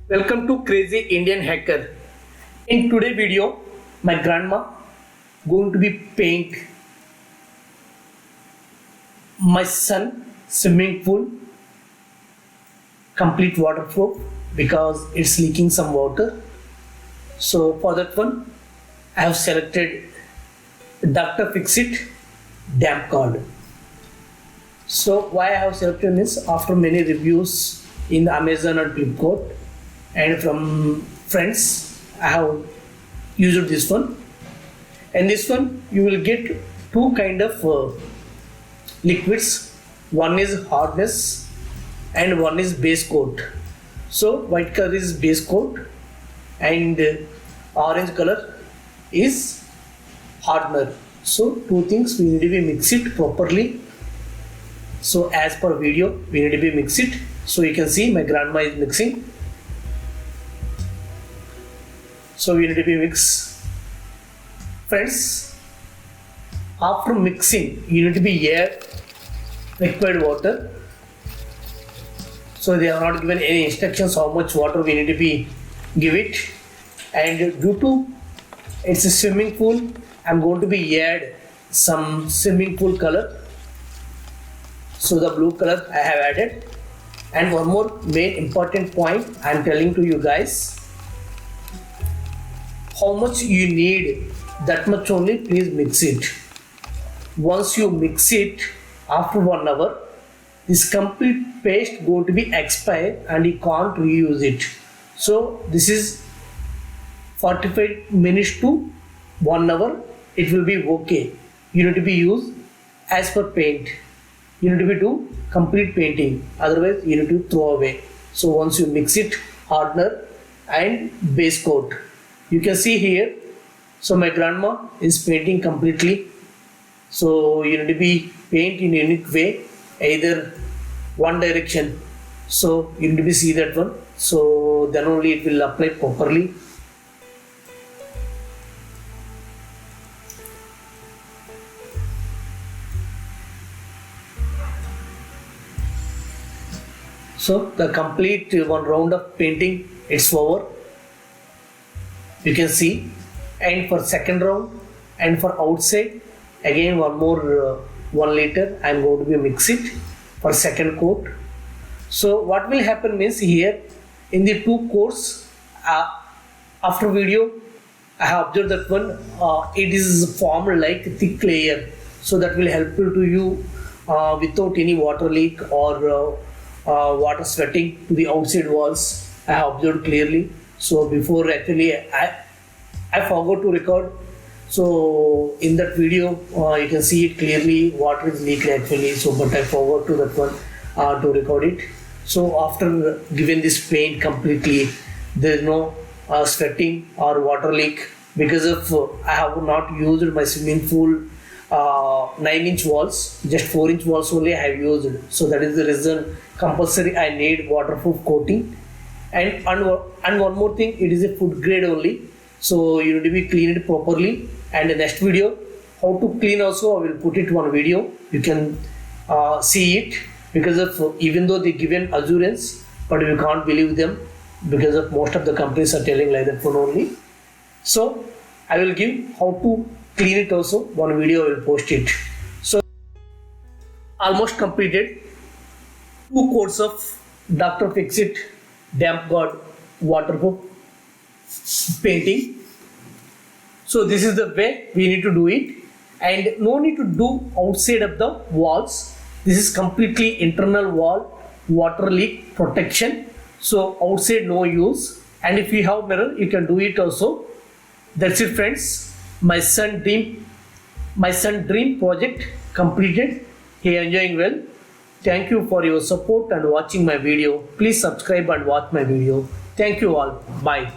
Welcome to Crazy Indian Hacker. In today's video, my grandma going to be paint my son swimming pool complete waterproof because it's leaking some water. So for that one, I have selected Dr. Fixit damp card. So why I have selected this after many reviews in Amazon and Flipkart and from friends, I have used this one. And this one you will get two kind of liquids. One is hardness and one is base coat. So white color is base coat and orange color is hardener. So two things we need to be mix it properly. So as per video we need to be mix it. So you can see my grandma is mixing. So we need to be mix. Friends, after mixing you need to be add required water. So they are not given any instructions how much water we need to be give it, and due to it's a swimming pool, I'm going to be add some swimming pool color. So the blue color I have added. And one more main important point I am telling to you guys, how much you need, that much only please mix it. Once you mix it, after 1 hour, this complete paste going to be expired and you can't reuse it. So this is 45 minutes to 1 hour, it will be okay. You need to be used as per paint. You need to be do complete painting, otherwise you need to throw away. So once you mix it, hardener and base coat, you can see here. So my grandma is painting completely. So you need to be paint in unique way, either one direction. So you need to be see that one. So then only it will apply properly. So the complete one round of painting it's over. You can see, and for second round and for outside again one more 1 liter I am going to be mix it for second coat. So what will happen means here in the two coats after video I have observed that one it is formed like thick layer, so that will help to you without any water leak or water sweating to the outside walls. I have observed clearly. So before actually I forgot to record. So in that video you can see it clearly water is leaked actually. So but I forgot to that one to record it. So after giving this paint completely, there is no sweating or water leak because of I have not used my swimming pool 9-inch walls, just 4-inch walls only I have used. So that is the reason compulsory I need waterproof coating. And one more thing, it is a food grade only, so you need to be cleaned properly. And the next video how to clean also I will put it one video, you can see it, because of even though they given assurance but we can't believe them because of most of the companies are telling like that one only. So I will give how to clean it also, one video I will post it. So almost completed 2 coats of Dr. Fixit damp guard waterproof painting. So this is the way we need to do it, and no need to do outside of the walls. This is completely internal wall water leak protection, so outside no use. And if you have mirror you can do it also. That's it friends, my son dream project completed. He enjoying well. Thank you for your support and watching my video. Please subscribe and watch my video. Thank you all. Bye.